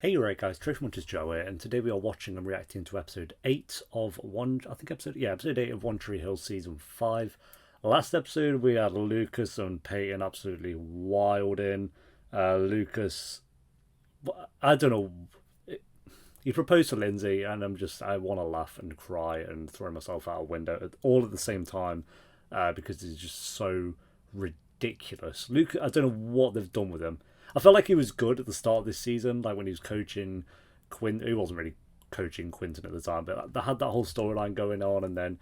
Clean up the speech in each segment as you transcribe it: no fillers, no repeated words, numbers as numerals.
Hey, right guys, Trish Munters Joe here, and today we are watching and reacting to episode 8 of episode 8 of One Tree Hill season 5. Last episode we had Lucas and Peyton absolutely wild in. Lucas, I don't know, he proposed to Lindsay, and I want to laugh and cry and throw myself out a window all at the same time because it's just so ridiculous. Luke, I don't know what they've done with him. I felt like he was good at the start of this season, like when he was coaching Quint. He wasn't really coaching Quinton at the time, but they had that whole storyline going on, and then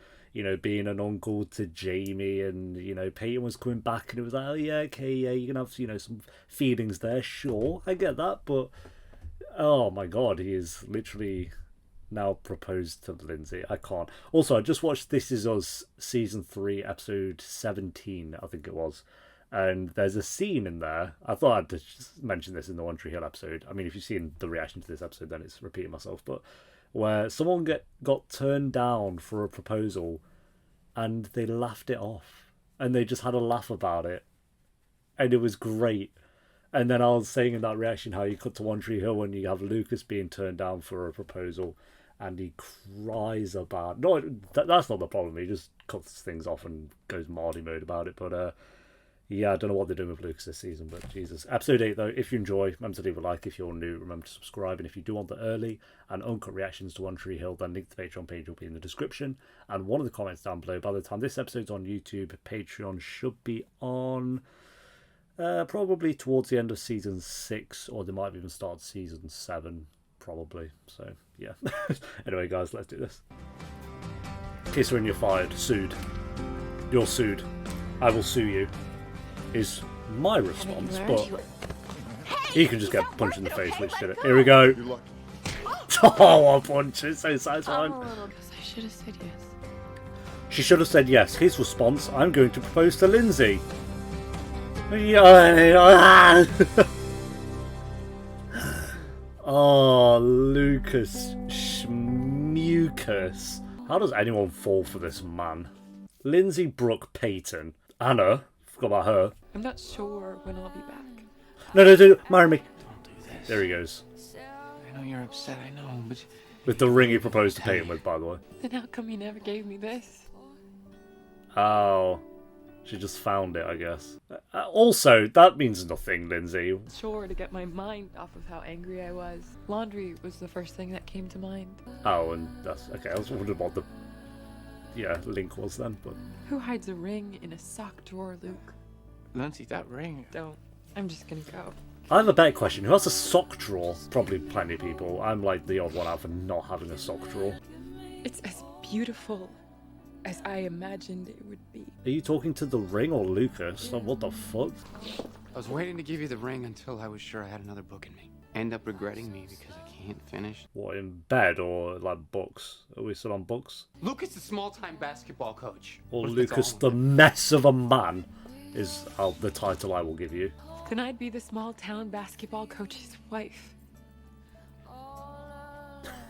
being an uncle to Jamie, and Peyton was coming back, and it was like, oh yeah, okay, yeah, you can have some feelings there, sure, I get that, but oh my god, he is literally now proposed to Lindsay. I can't. Also, I just watched This Is Us season 3, episode 17, I think it was. And there's a scene in there. I thought I'd just mention this in the One Tree Hill episode. I mean, if you've seen the reaction to this episode, then it's repeating myself. But where someone got turned down for a proposal, and they laughed it off, and they just had a laugh about it, and it was great. And then I was saying in that reaction how you cut to One Tree Hill when you have Lucas being turned down for a proposal, and he cries about. No, that's not the problem. He just cuts things off and goes Marty mode about it. But yeah, I don't know what they're doing with Lucas this season, but Jesus. Episode 8, though, if you enjoy, remember to leave a like. If you're new, remember to subscribe. And if you do want the early and uncut reactions to One Tree Hill, then link to the Patreon page will be in the description. And one of the comments down below, by the time this episode's on YouTube, Patreon should be on probably towards the end of Season 6, or they might have even started Season 7, probably. So, yeah. Anyway, guys, let's do this. Kiss her and you're fired. Sued. You're sued. I will sue you. Is my response, but he can just get punched in the face, which did it. Here we go. Oh, what a punch. It's so satisfying. I should have said yes. She should have said yes. His response, I'm going to propose to Lindsay. Oh, Lucas Schmucus. How does anyone fall for this man? Lindsay Brooke Peyton. Anna. Forgot about her. I'm not sure when I'll be back. No, marry me. Don't do this. There he goes. I know you're upset, I know, but... With the ring he proposed to Peyton with, by the way. Then how come you never gave me this? Oh. She just found it, I guess. Also, that means nothing, Lindsay. Sure, to get my mind off of how angry I was. Laundry was the first thing that came to mind. Oh, and that's... Okay, I was wondering what the... Yeah, link was then, but... Who hides a ring in a sock drawer, Luke? Lindsay, that ring... Don't. I'm just gonna go. I have a better question. Who has a sock drawer? Probably plenty of people. I'm like the odd one out for not having a sock drawer. It's as beautiful as I imagined it would be. Are you talking to the ring or Lucas? Like, what the fuck? I was waiting to give you the ring until I was sure I had another book in me. End up regretting me because I can't finish. What, in bed or like books? Are we still on books? Lucas, the small-time basketball coach. Or What if that's Lucas all? the mess of a man is the title I will give you. Then I'd be the small town basketball coach's wife.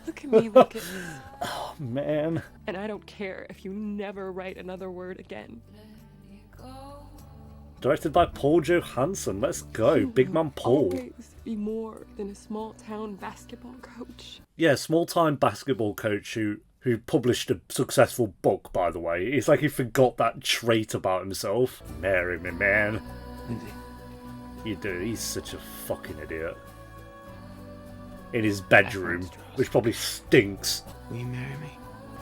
Look at me, look at me. Oh, man. And I don't care if you never write another word again. Directed by Paul Johansson. Let's go. Big man Paul. Always be more than a small town basketball coach. Yeah, small-time basketball coach who published a successful book, by the way. It's like he forgot that trait about himself. Marry me, man. Lindsay, You do. He's such a fucking idiot. In his bedroom, which probably stinks. will you marry me?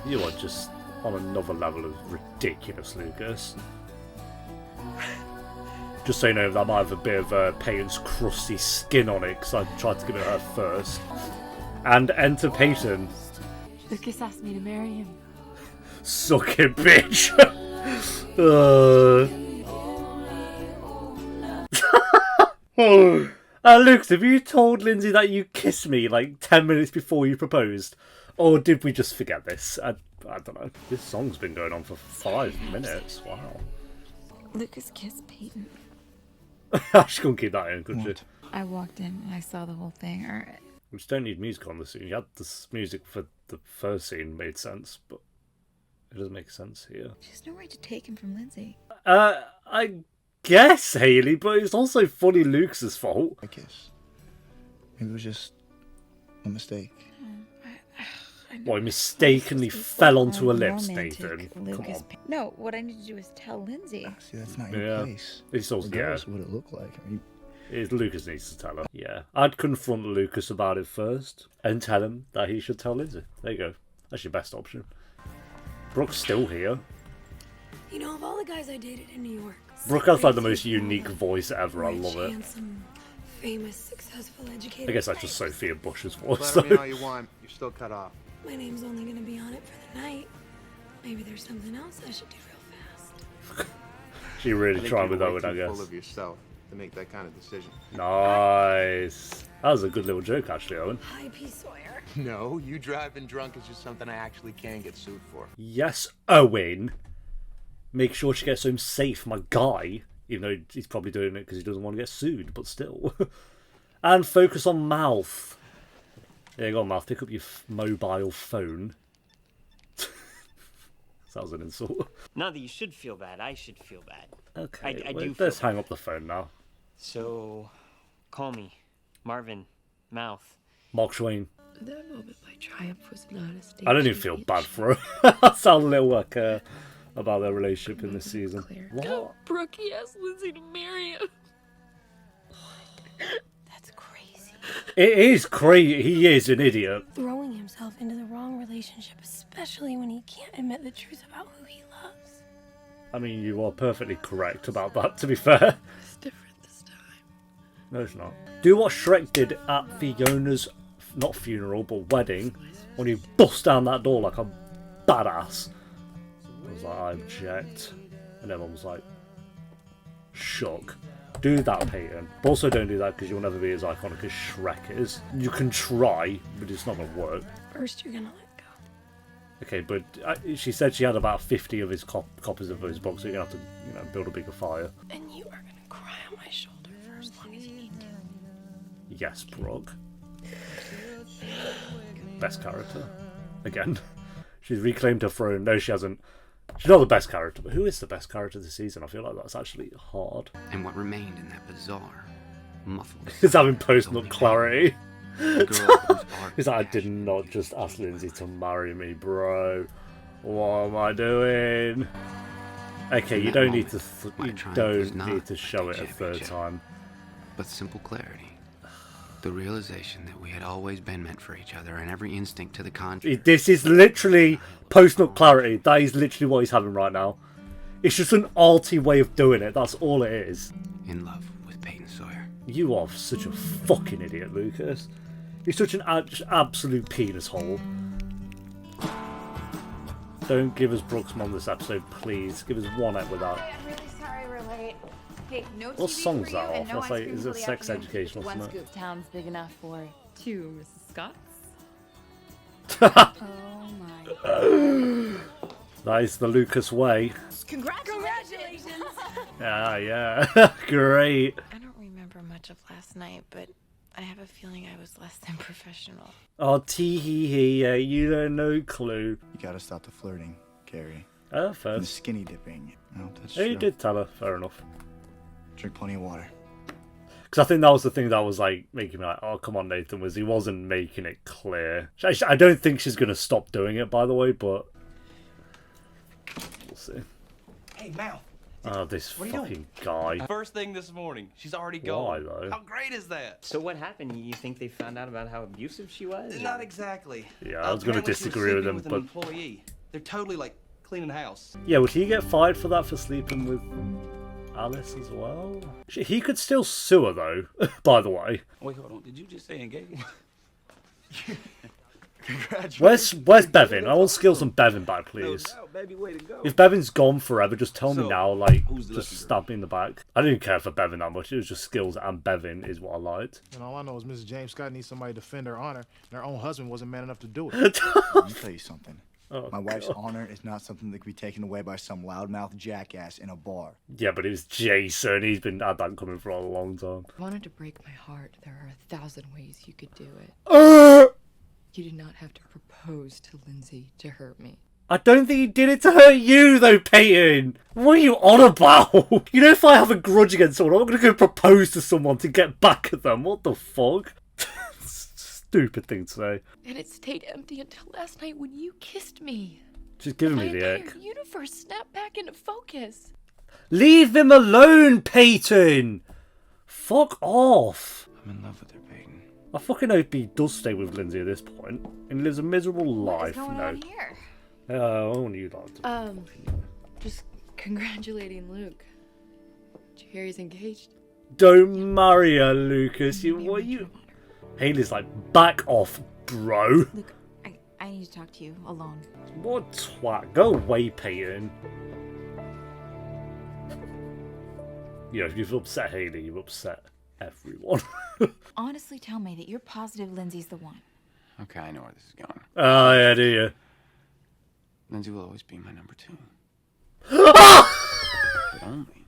You are just on another level of ridiculous, Lucas. Just so you know, that might have a bit of Peyton's crusty skin on it, because I tried to give it her first. And enter Peyton. Lucas asked me to marry him. Suck it, bitch! Lucas, have you told Lindsay that you kissed me like 10 minutes before you proposed? Or did we just forget this? I don't know. This song's been going on for 5 minutes. Wow. Lucas kissed Peyton. She couldn't keep that in, could she? What? I walked in and I saw the whole thing. We just don't need music on the scene. You had this music for the first scene, made sense, but it doesn't make sense here. She has no right to take him from Lindsay. I guess, Haley, but it's also fully Lucas's fault. I guess. Maybe it was just A mistake. Well, he mistakenly fell onto a lips, Nathan. Come on. No, what I need to do is tell Lindsay. See, that's not your place. It's also, yeah. Regardless of what it looked like. I mean, Lucas needs to tell her. Yeah. I'd confront Lucas about it first and tell him that he should tell Lindsay. There you go. That's your best option. Brooke's still here. You know, of all the guys I dated in New York, Brooke has like the most unique voice ever. I love it. handsome, famous, successful, educated. I guess that's just Sophia Bush's voice. Let me all you want. You're still cut off. My name's only gonna be on it for the night. Maybe there's something else I should do real fast. She really trying with Owen, I guess. Full of yourself to make that kind of decision. Nice. That was a good little joke, actually, Owen. Hi, P. Sawyer. No, you driving drunk is just something I actually can get sued for. Yes, Owen. Make sure she gets home safe, my guy. Even though he's probably doing it because he doesn't want to get sued, but still. And focus on Mouth. There you go, Mouth. Pick up your mobile phone. Sounds an insult. Not that you should feel bad. I should feel bad. Okay, I well, do let's feel hang up the phone now. So, call me. Marvin. Mouth. Mark Twain. That moment, my triumph was not a stage. I don't even feel bad for her. I sound a little like about their relationship in this season. What? Brooke, he asked Lindsay to marry him. That's crazy. It is crazy. He is an idiot. Throwing himself into the wrong relationship, especially when he can't admit the truth about who he loves. I mean, you are perfectly correct about that, to be fair. It's different this time. No, it's not. Do what Shrek did at Fiona's, not funeral, but wedding, when he bust down that door like a badass. I was like, I object. And everyone was like, shook. Do that, Peyton. But also don't do that because you'll never be as iconic as Shrek is. You can try, but it's not going to work. First, you're gonna let go. Okay, but she said she had about 50 of his copies of his books, so you're going to have to, build a bigger fire. And you are gonna cry on my shoulder for as long as you need to. Yes, Brooke. Best character. Again. She's reclaimed her throne. No, she hasn't. She's not the best character, but who is the best character this season? I feel like that's actually hard. And what remained in that bizarre, muffled He's having post-nut clarity. the girl whose art He's like, I did passion not just ask Lindsay to marry me, bro. What am I doing? Okay, In you that don't need moment, to. my You triumph was don't not need to show a it a third championship. time. But simple clarity. The realization that we had always been meant for each other, and every instinct to the contrary. This is literally post-nut clarity. That is literally what he's having right now. It's just an arty way of doing it. That's all it is. In love with Peyton Sawyer. You are such a fucking idiot, Lucas. You're such an absolute penis hole. Don't give us Brooks Mom this episode, please. Give us one ep with that. I'm really sorry we're late. Hey, no What TV song's for you that and off? no That's ice like, cream is till it the sex afternoon. education or One something? scoop town's big enough for two, Mrs. Scotts. Oh my. That is the Lucas way. Congratulations! Yeah. Great. I don't remember much of last night, but I have a feeling I was less than professional. Oh, tee hee hee, yeah, you don't know clue. you gotta stop the flirting, Carrie. Fair. And the skinny dipping. No, that's Yeah, you true. did tell her. Fair enough. Drink plenty of water. Because I think that was the thing that was like making me like, oh, come on, Nathan, was he wasn't making it clear. I don't think she's going to stop doing it, by the way, but we'll see. Hey, Mal. Oh, this What are you fucking guy. First thing this morning. She's already Why, gone. though? How great is that? So what happened? You think they found out about how abusive she was? Not exactly. Yeah, I was going to Apparently she was disagree with sleeping him, with an but employee. They're totally like cleaning house. yeah, would he get fired for that, for sleeping with Alice as well? He could still sue her, though, by the way. Wait, hold on. Did you just say engaged? Congratulations. Where's Bevan? I want skills on Bevan back, please. Baby, way to go. If Bevan's gone forever, just tell me So, now, like, who's the just lucky stab me in the back. I didn't care for Bevan that much, it was just skills and Bevan is what I liked. And all I know is Mrs. James Scott needs somebody to defend her honor, and her own husband wasn't man enough to do it. Let me tell you something. Oh, My wife's God. honor is not something that can be taken away by some loudmouth jackass in a bar. Yeah, but it was Jason, he's been had that coming for a long time. Wanted to break my heart. There are 1,000 ways you could do it. You did not have to propose to Lindsay to hurt me. I don't think he did it to hurt you, though, Peyton. What are you on about? You know, if I have a grudge against someone, I'm not going to go propose to someone to get back at them. What the fuck? stupid thing to say. And it stayed empty until last night when you kissed me. She's giving My me the entire ick. universe snapped back into focus. Leave him alone, Peyton! Fuck off! I'm in love with her, Peyton. I fucking hope he does stay with Lindsay at this point and lives a miserable life. What's going on here? I want you like to. Just congratulating Luke. Did you hear he's engaged? Don't marry her, Lucas. You. Haley's like, back off, bro. Luke, I need to talk to you alone. What twat? Go away, Peyton. You know, if you've upset Haley, you've upset everyone. Honestly, tell me that you're positive Lindsay's the one. Okay, I know where this is going. Oh, yeah, do you? Lindsay will always be my number 2. But only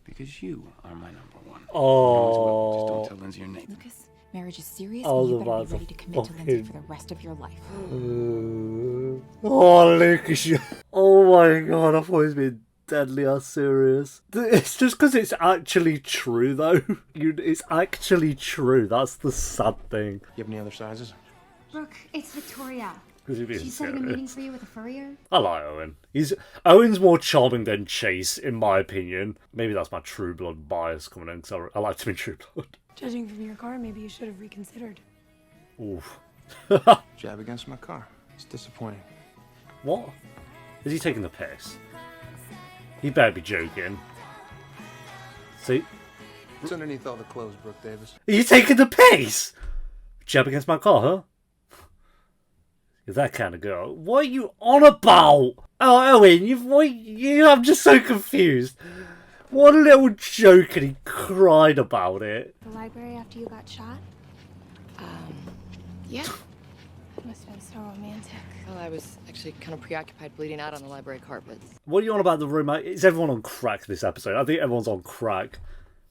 because you are my number 1. Oh. Just don't tell Lindsay your name. Lucas, marriage is serious I was and you better about be to ready to commit to Lindsay for the rest of your life. Oh, Lucas, you. Oh my god, I've always been deadly serious. It's just because it's actually true, though. It's actually true. That's the sad thing. You have any other sizes? Brooke, it's Victoria. She's setting a meeting for you with a furrier. I like Owen. Owen's more charming than Chase, in my opinion. Maybe that's my True Blood bias coming in, because I like him in True Blood. Judging from your car, maybe you should have reconsidered. Oof. Jab against my car. It's disappointing. What? Is he taking the piss? He better be joking. See? What's underneath all the clothes, Brooke Davis? Are you taking the piss? Jab against my car, huh? You're that kind of girl. What are you on about? Oh, Owen, I'm just so confused. What a little joke, and he cried about it. The library after you got shot? Yeah. Must have been so romantic. Well, I was actually kind of preoccupied bleeding out on the library carpets. What are you on about the room? Is everyone on crack this episode? I think everyone's on crack.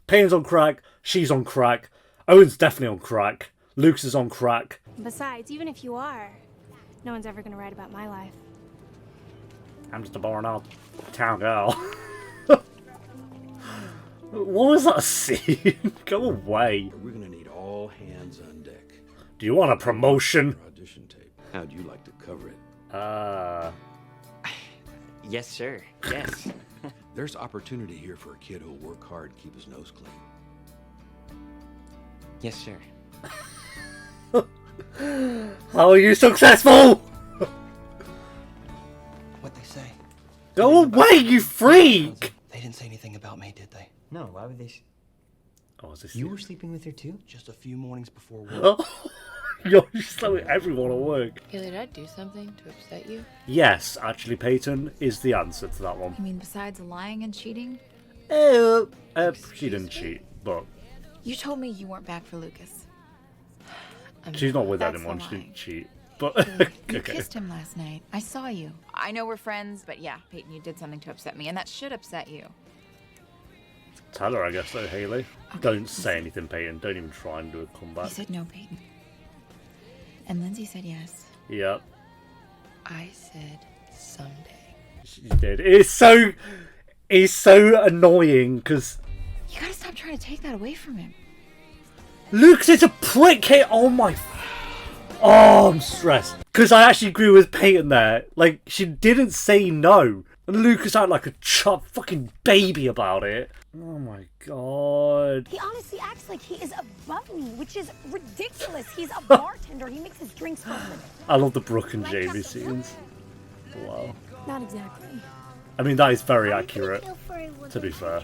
Payne's on crack. She's on crack. Owen's definitely on crack. Luke's is on crack. Besides, even if you are, no one's ever gonna write about my life. I'm just a boring old town girl. What was that scene? Go away. We're gonna need all hands on deck. Do you want a promotion? Audition tape. How'd you like to cover it? Yes, sir. Yes. There's opportunity here for a kid who'll work hard and keep his nose clean. Yes, sir. How are you successful? What they say? Go away, you freak! They didn't say anything about me, did they? No, why would they? Oh, is this You were sleeping with her too? Just a few mornings before work. Oh, you're just like everyone at work. Haley, did I do something to upset you? Yes, actually, Peyton is the answer to that one. You mean besides lying and cheating? She didn't cheat, but You told me you weren't back for Lucas. she's not with That's anyone. the She lie. didn't cheat. But You okay. kissed him last night. I saw you. I know we're friends, but yeah, Peyton, you did something to upset me, and that should upset you. Tell her, I guess, though, Haley. Don't say anything, Peyton. Don't even try and do a You comeback. said no, Peyton. And Lindsay said yes. Yep, I said someday. she did. It's so annoying because You gotta stop trying to take that away from him. Luke's is a prick here. Oh my. Oh, I'm stressed. Because I actually agree with Peyton there. Like, she didn't say no. And Lucas acted like a fucking baby about it. Oh my god. He honestly acts like he is above me, which is ridiculous. He's a bartender. He makes his drinks for me. I love the Brooke and Jamie scenes. Wow. Not exactly. I mean, that is very accurate, to be fair.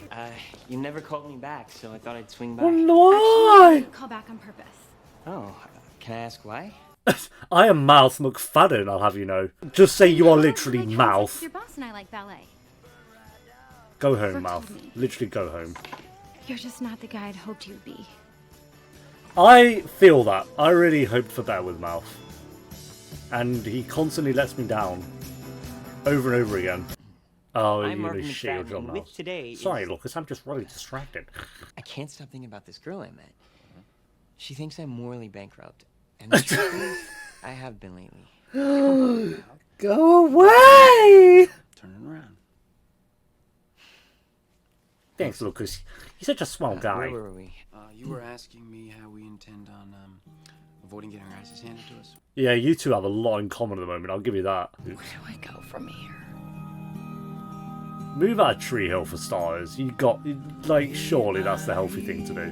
You never called me back, so I thought I'd swing by. Why? Call back on purpose. Oh, can I ask why? I am Mouth McFadden, I'll have you know. Just say you are literally Mouth. Your boss and I like ballet. Go home, Mouth. Literally go home. You're just not the guy I'd hoped you'd be. I feel that. I really hoped for better with Mouth. And he constantly lets me down. Over and over again. Oh, I'm you're Marvin gonna shit your McFadden, job and now. with today Sorry, is- Lucas, I'm just really distracted. I can't stop thinking about this girl I met. She thinks I'm morally bankrupt. And the truth is, I have been lately. Go away! Turning around. Thanks, Lucas. You're such a swell guy. Where were we? You were asking me how we intend on avoiding getting our asses handed to us. Yeah, you two have a lot in common at the moment, I'll give you that. Where do I go from here? Move out of Tree Hill for starters. You got, like, surely that's the healthy thing to do.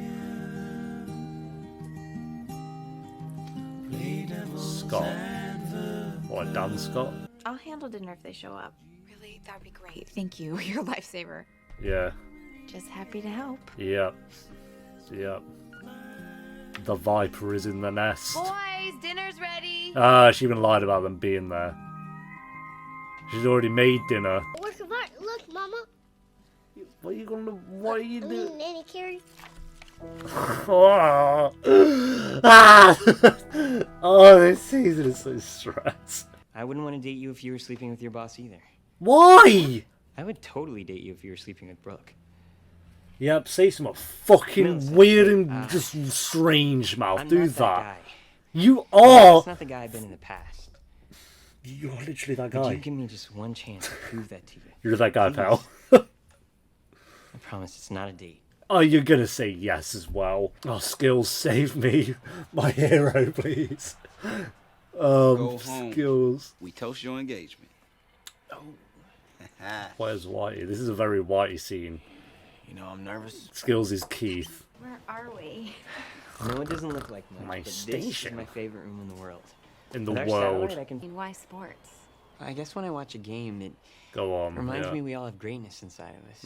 Scott. What, Dan Scott? I'll handle dinner if they show up. Really? That would be great. Thank you. You're a lifesaver. Yeah. Just happy to help. Yep. Yep. The Viper is in the nest. Boys, dinner's ready. Ah, she even lied about them being there. She's already made dinner. What's the matter? Look, Mama. What are you gonna? What are you doing? Nanny Carrie. Oh. Ah! Oh, this season is so stressed. I wouldn't want to date you if you were sleeping with your boss either. Why? I would totally date you if you were sleeping with Brooke. Yep, say something fucking Millicent. weird and just strange, mouth. I'm Do not that. guy. You are. That's not the guy I've been in the past. You're literally that Would guy. you give me just one chance to prove that to you? You're that guy, Please? pal. I promise it's not a date. Oh, you're gonna say yes as well. Oh, Skills, save me. My hero, please. Go home. Skills. We toast your engagement. Oh. Where's Whitey? This is a very Whitey scene. You know, I'm nervous. Skills is Keith. Where are we? No, it doesn't look like much, My but this station. is my favorite room in the world. In the With our world. satellite, I can... Why sports? I guess when I watch a game, it Go on. reminds yeah. me we all have greatness inside of us.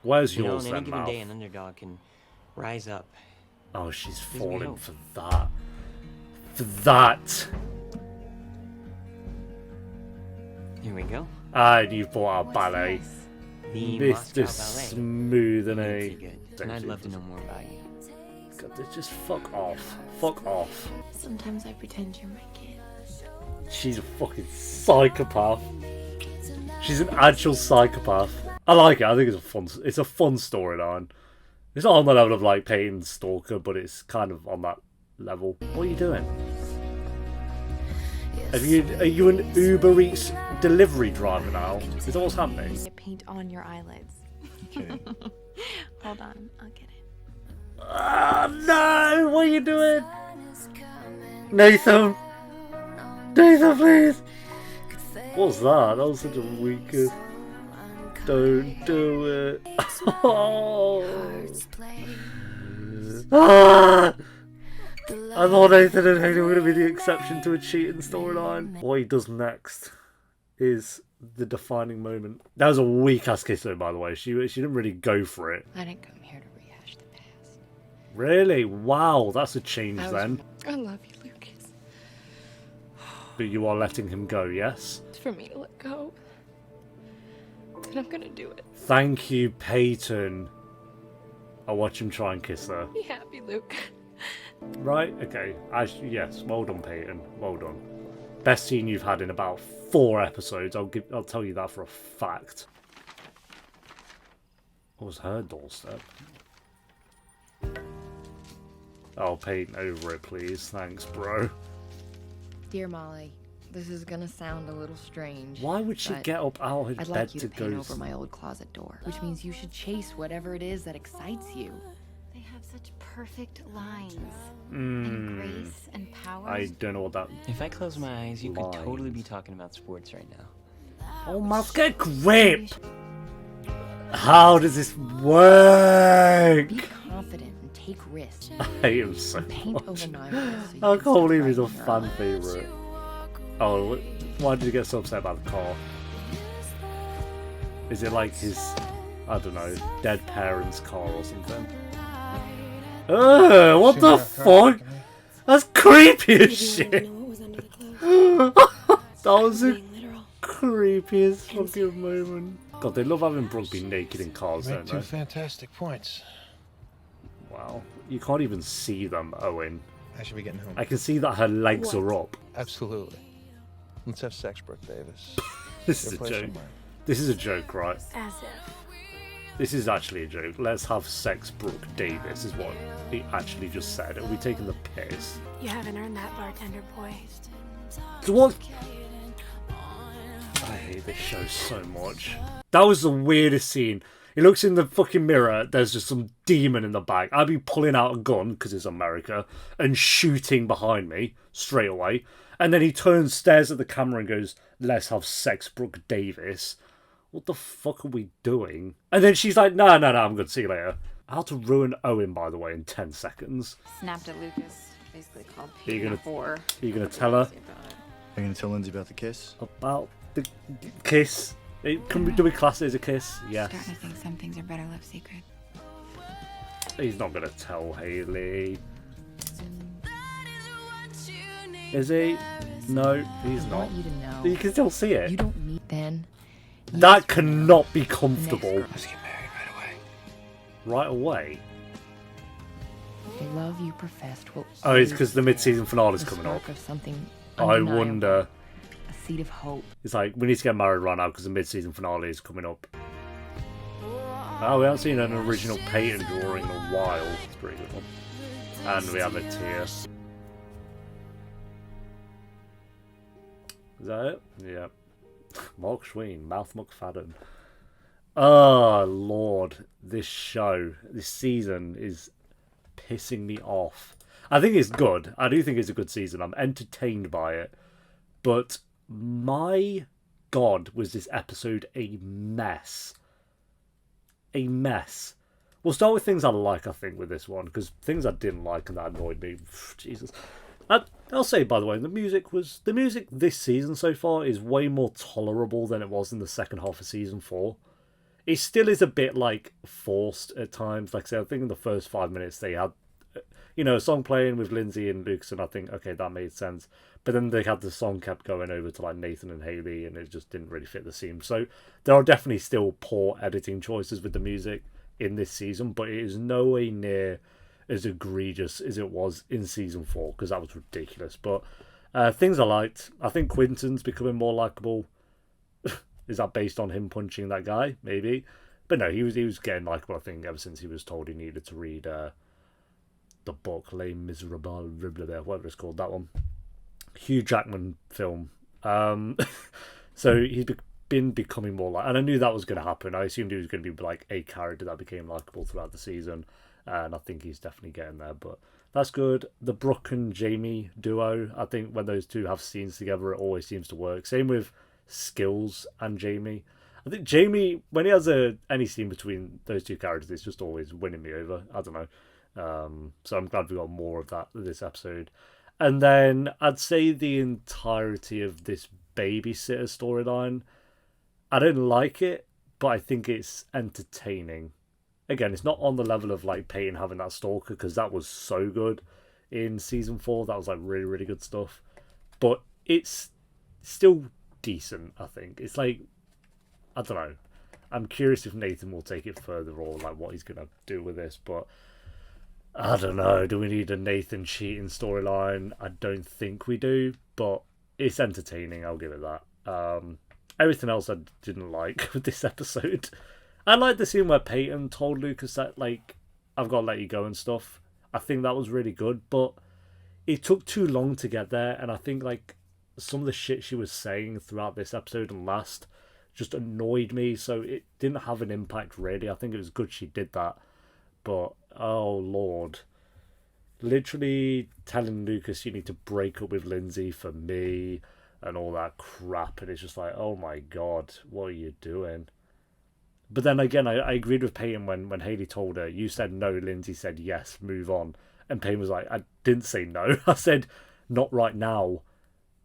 Where's You know, yours on any then, given Mouth? day, an underdog can rise up. Oh, she's me falling hope. for that. For that. Here we go. And you brought out ballet. The Mr. Moscow Ballet. Smooth, and Pretty good. And I'd love to know more about you. God, just fuck off. Fuck off. Sometimes I pretend you're my kid. She's a fucking psychopath. She's an actual psychopath. I like it. I think it's a fun storyline. It's not on the level of like Peyton Stalker, but it's kind of on that level. What are you doing? Are you an Uber Eats delivery driver now? Is that what's happening? Paint on your eyelids. Okay. Hold on, I'll get it. Ah, no! What are you doing? Nathan! Nathan, please! What was that? That was such a weak... Don't do it. Oh. Ah! I thought Nathan and Haley were going to be the exception to a cheating storyline. What he does next is the defining moment. That was a weak ass kiss though, by the way. She didn't really go for it. I didn't come here to rehash the past. Really? Wow, that's a change then. I love you, Lucas. But you are letting him go, yes? It's for me to let go. And I'm gonna do it. Thank you, Peyton. I'll watch him try and kiss her. Be happy, Luke. Right? Okay. Yes. Well done, Peyton. Well done. Best scene you've had in about 4 episodes. I'll tell you that for a fact. What was her doorstep? Oh, Peyton, over it, please. Thanks, bro. Dear Molly, this is gonna sound a little strange. Why would she get up out of I'd bed like you to to paint go? over my old closet door, which means you should chase whatever it is that excites you. They have such perfect lines and grace and power. I don't know what that. If I close my eyes, you could totally be Lines. talking about sports right now. Oh my, get a grip! How does this work? Be confident and take risks. I hate him so Paint much. over my eyes so you I can can't see believe he's a right in your fan eyes. favourite. Oh, why did you get so upset about the car? Is it like his, I don't know, dead parents' car or something? Ugh, what the fuck? That's creepy as shit. That was the creepiest fucking moment. God, they love having Brooke be naked in cars, Make don't two they? fantastic points. Wow. You can't even see them, Owen. I should be getting home. I can see that her legs are up. Absolutely. Let's have sex, Brooke Davis. This is Go a play joke. somewhere. This is a joke, right? As if. This is actually a joke. Let's have sex, Brooke Davis, is what he actually just said. Are we taking the piss? You haven't earned that, bartender boy. So what? I hate this show so much. That was the weirdest scene. He looks in the fucking mirror, there's just some demon in the back. I'd be pulling out a gun, because it's America, and shooting behind me straight away. And then he turns, stares at the camera and goes, let's have sex, Brooke Davis. What the fuck are we doing? And then she's like, no, I'm good, see you later. How to ruin Owen, by the way, in 10 seconds. Snapped at Lucas, basically called Are you Peyton a gonna, whore. are you gonna tell her? Are you gonna tell Lindsay about the kiss? About the kiss? Do we class it as a kiss? Yes. Starting to think some things are better left secret. He's not gonna tell Haley. Is he? No, he's I not. want you to know. You can still see it. You don't need then. That cannot be comfortable. Let's get married right away. Right away? The love you professed will. Oh, it's because the mid-season finale is coming up. Of something I undeniable. wonder. A seed of hope. It's like, we need to get married right now because the mid-season finale is coming up. Oh, we haven't seen an original Peyton drawing in a while. It's a pretty good one. And we have a tear. Is that it? Yeah. Mark Schween, Mouth McFadden. Oh, Lord. This show, this season is pissing me off. I think it's good. I do think it's a good season. I'm entertained by it. But my God, was this episode a mess. A mess. We'll start with things I like, I think, with this one. Because things I didn't like and that annoyed me. Jesus. I'll say, by the way, the music this season so far is way more tolerable than it was in the second half of season 4. It still is a bit, like, forced at times. Like I said, I think in the first 5 minutes they had, a song playing with Lindsay and Lucas, and I think, okay, that made sense. But then they had the song kept going over to, like, Nathan and Haley, and it just didn't really fit the scene. So there are definitely still poor editing choices with the music in this season, but it is nowhere near as egregious as it was in season 4, because that was ridiculous. But things I liked. I think Quentin's becoming more likable. Is that based on him punching that guy? Maybe. But no, he was getting likable, I think, ever since he was told he needed to read the book, Les Miserables, whatever it's called, that one. Hugh Jackman film. So he's been becoming more like... And I knew that was going to happen. I assumed he was going to be like a character that became likable throughout the season. And I think he's definitely getting there, but that's good. The Brooke and Jamie duo, I think when those two have scenes together, it always seems to work. Same with Skills and Jamie. I think Jamie, when he has any scene between those two characters, it's just always winning me over. I don't know. So I'm glad we got more of that this episode. And then I'd say the entirety of this babysitter storyline, I don't like it, but I think it's entertaining. Again, it's not on the level of like Peyton having that stalker, because that was so good in season 4. That was like really, really good stuff. But it's still decent, I think. It's like, I don't know. I'm curious if Nathan will take it further or like what he's going to do with this. But I don't know. Do we need a Nathan cheating storyline? I don't think we do. But it's entertaining. I'll give it that. Everything else I didn't like with this episode. I like the scene where Peyton told Lucas that, like, I've got to let you go and stuff. I think that was really good, but it took too long to get there, and I think, like, some of the shit she was saying throughout this episode and last just annoyed me, so it didn't have an impact, really. I think it was good she did that, but, oh, Lord. Literally telling Lucas you need to break up with Lindsay for me and all that crap, and it's just like, oh my God, what are you doing? But then again, I agreed with Peyton when Haley told her, you said no, Lindsay said yes, move on. And Peyton was like, I didn't say no. I said, not right now.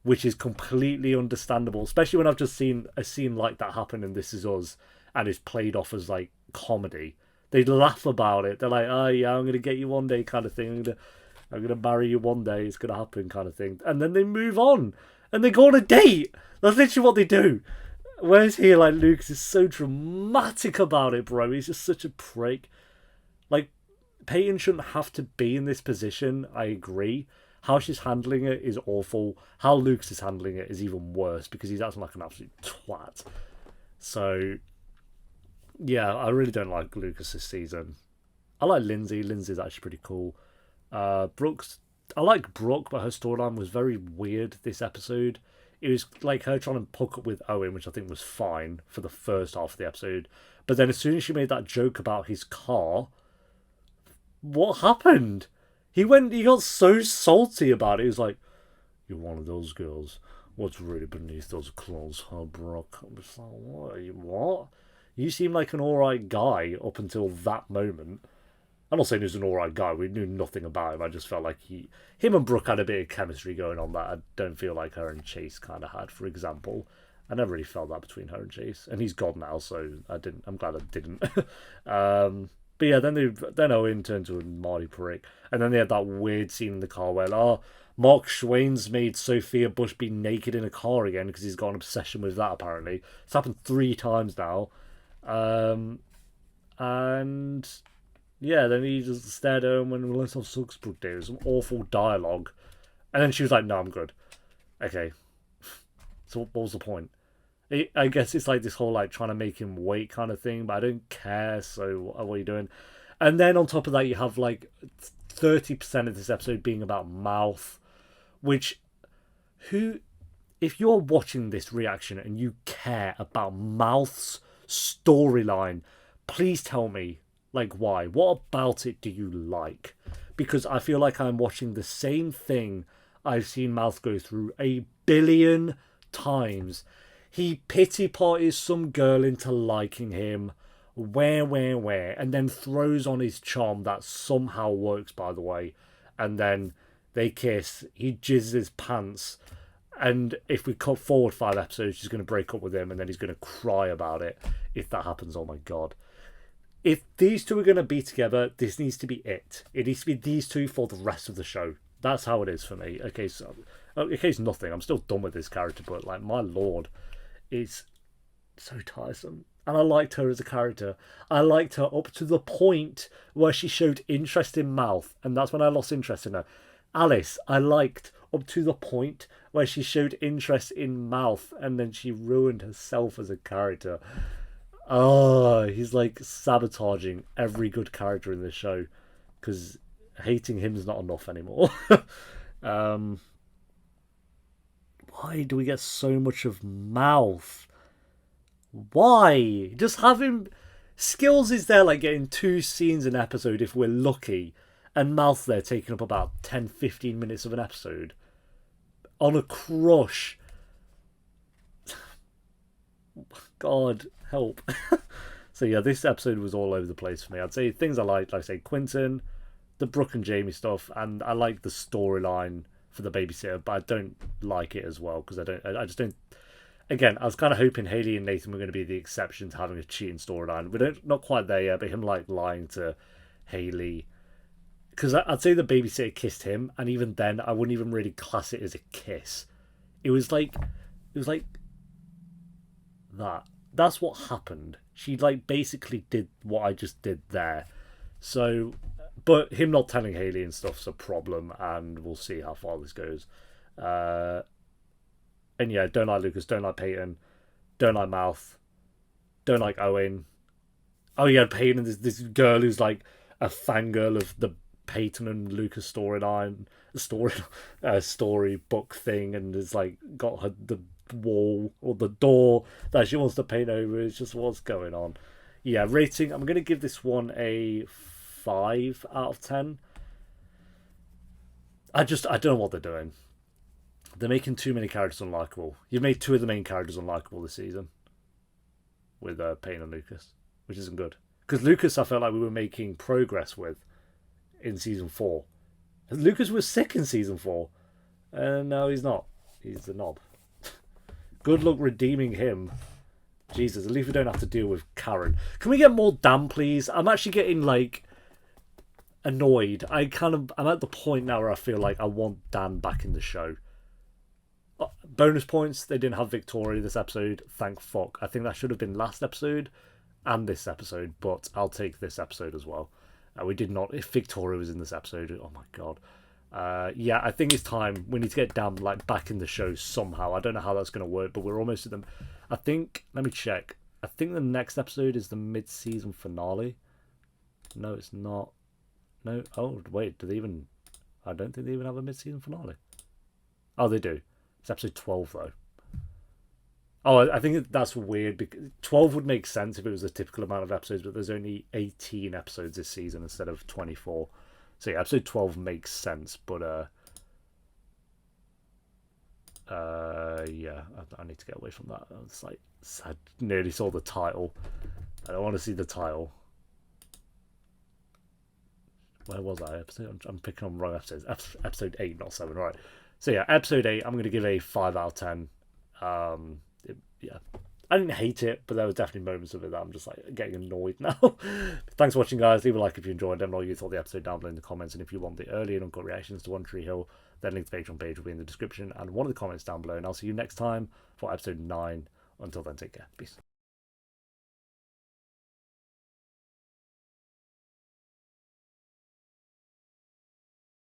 Which is completely understandable, especially when I've just seen a scene like that happen in This Is Us, and it's played off as, like, comedy. They laugh about it. They're like, oh, yeah, I'm going to get you one day kind of thing. I'm going to marry you one day. It's going to happen kind of thing. And then they move on. And they go on a date. That's literally what they do. Whereas here, like, Lucas is so dramatic about it, bro. He's just such a prick. Like, Peyton shouldn't have to be in this position, I agree. How she's handling it is awful. How Lucas is handling it is even worse, because he's acting like an absolute twat. So, yeah, I really don't like Lucas this season. I like Lindsay. Lindsay's actually pretty cool. I like Brooke, but her storyline was very weird this episode. It was like her trying to hook up with Owen, which I think was fine for the first half of the episode. But then as soon as she made that joke about his car, what happened? He got so salty about it. He was like, "You're one of those girls. What's really beneath those clothes, huh, Brooke?" I was like, what? You seem like an alright guy up until that moment. I'm not saying he was an alright guy. We knew nothing about him. I just felt like him and Brooke had a bit of chemistry going on that I don't feel like her and Chase kind of had, for example. I never really felt that between her and Chase. And he's gone now, so I'm glad I didn't. But yeah, then Owen turned to a Marty prick. And then they had that weird scene in the car where, Mark Schwain's made Sophia Bush be naked in a car again because he's got an obsession with that, apparently. It's happened 3 times now. And yeah, then he just stared at him when let's have sex, Brooke Davis. Some awful dialogue. And then she was like, "No, I'm good." Okay. So what was the point? I guess it's like this whole like trying to make him wait kind of thing, but I don't care, so what are you doing? And then on top of that, you have like 30% of this episode being about Mouth, which, if you're watching this reaction and you care about Mouth's storyline, please tell me, like, why? What about it do you like? Because I feel like I'm watching the same thing I've seen Mouth go through 1 billion times. He pity parties some girl into liking him, where, and then throws on his charm that somehow works, by the way, and then they kiss, he jizzes his pants, and if we cut forward 5 episodes, she's going to break up with him, and then he's going to cry about it. If that happens, oh my god. If these two are going to be together, this needs to be it. It needs to be these two for the rest of the show. That's how it is for me. Okay, so it's nothing. I'm still done with this character, but like, my lord, it's so tiresome. And I liked her as a character. I liked her up to the point where she showed interest in Mouth, and that's when I lost interest in her. Alice, I liked up to the point where she showed interest in Mouth, and then she ruined herself as a character. He's like sabotaging every good character in this show, because hating him is not enough anymore. Why do we get so much of Mouth? Why? Just have him... Skills is there like getting 2 scenes an episode if we're lucky, and Mouth there taking up about 10-15 minutes of an episode. On a crush. God, help. So yeah, this episode was all over the place for me. I'd say things I liked, like I say, Quentin, the Brooke and Jamie stuff, and I like the storyline for the babysitter, but I don't like it as well, because I just don't... Again, I was kind of hoping Haley and Nathan were going to be the exception to having a cheating storyline. We're not quite there yet, but him like lying to Haley, because I'd say the babysitter kissed him, and even then I wouldn't even really class it as a kiss. It was like that. That's what happened. She like basically did what I just did there. So, but him not telling Haley and stuff's a problem, and we'll see how far this goes. And yeah, don't like Lucas, don't like Peyton, don't like Mouth, don't like Owen. Oh yeah, Peyton, this girl who's like a fangirl of the Peyton and Lucas storybook thing, and has like got the wall or the door that she wants to paint over. It's just what's going on. Yeah, rating, I'm going to give this one a 5 out of 10. I don't know what they're doing. They're making too many characters unlikable. You've made 2 of the main characters unlikable this season with Payne and Lucas, which isn't good. Because Lucas, I felt like we were making progress with in season 4. Lucas was sick in season 4, and now he's not. He's the knob. Good luck redeeming him. Jesus, at least we don't have to deal with Karen. Can we get more Dan, please? I'm actually getting like annoyed. I'm at the point now where I feel like I want Dan back in the show. Bonus points, they didn't have Victoria this episode. Thank fuck. I think that should have been last episode and this episode, but I'll take this episode as well. We did not... If Victoria was in this episode, oh my god. Yeah, I think it's time. We need to get Dan like back in the show somehow. I don't know how that's going to work, but we're almost at them. I think... Let me check. I think the next episode is the mid-season finale. No, it's not. No. Oh, wait. Do they even... I don't think they even have a mid-season finale. Oh, they do. It's episode 12, though. Oh, I think that's weird because 12 would make sense if it was a typical amount of episodes, but there's only 18 episodes this season instead of 24. So yeah, episode 12 makes sense, but yeah, I need to get away from that. It's like I nearly saw the title. I don't want to see the title. Where was I? I'm picking on wrong episodes. Episode 8, not 7, right? So yeah, episode 8, I'm going to give a 5 out of 10. Yeah, I didn't hate it, but there were definitely moments of it that I'm just like getting annoyed now. Thanks for watching, guys. Leave a like if you enjoyed. Let me know what you thought of the episode down below in the comments, and if you want the early and uncut reactions to One Tree Hill, then link to the Patreon page will be in the description and one of the comments down below. And I'll see you next time for episode 9. Until then, take care. Peace.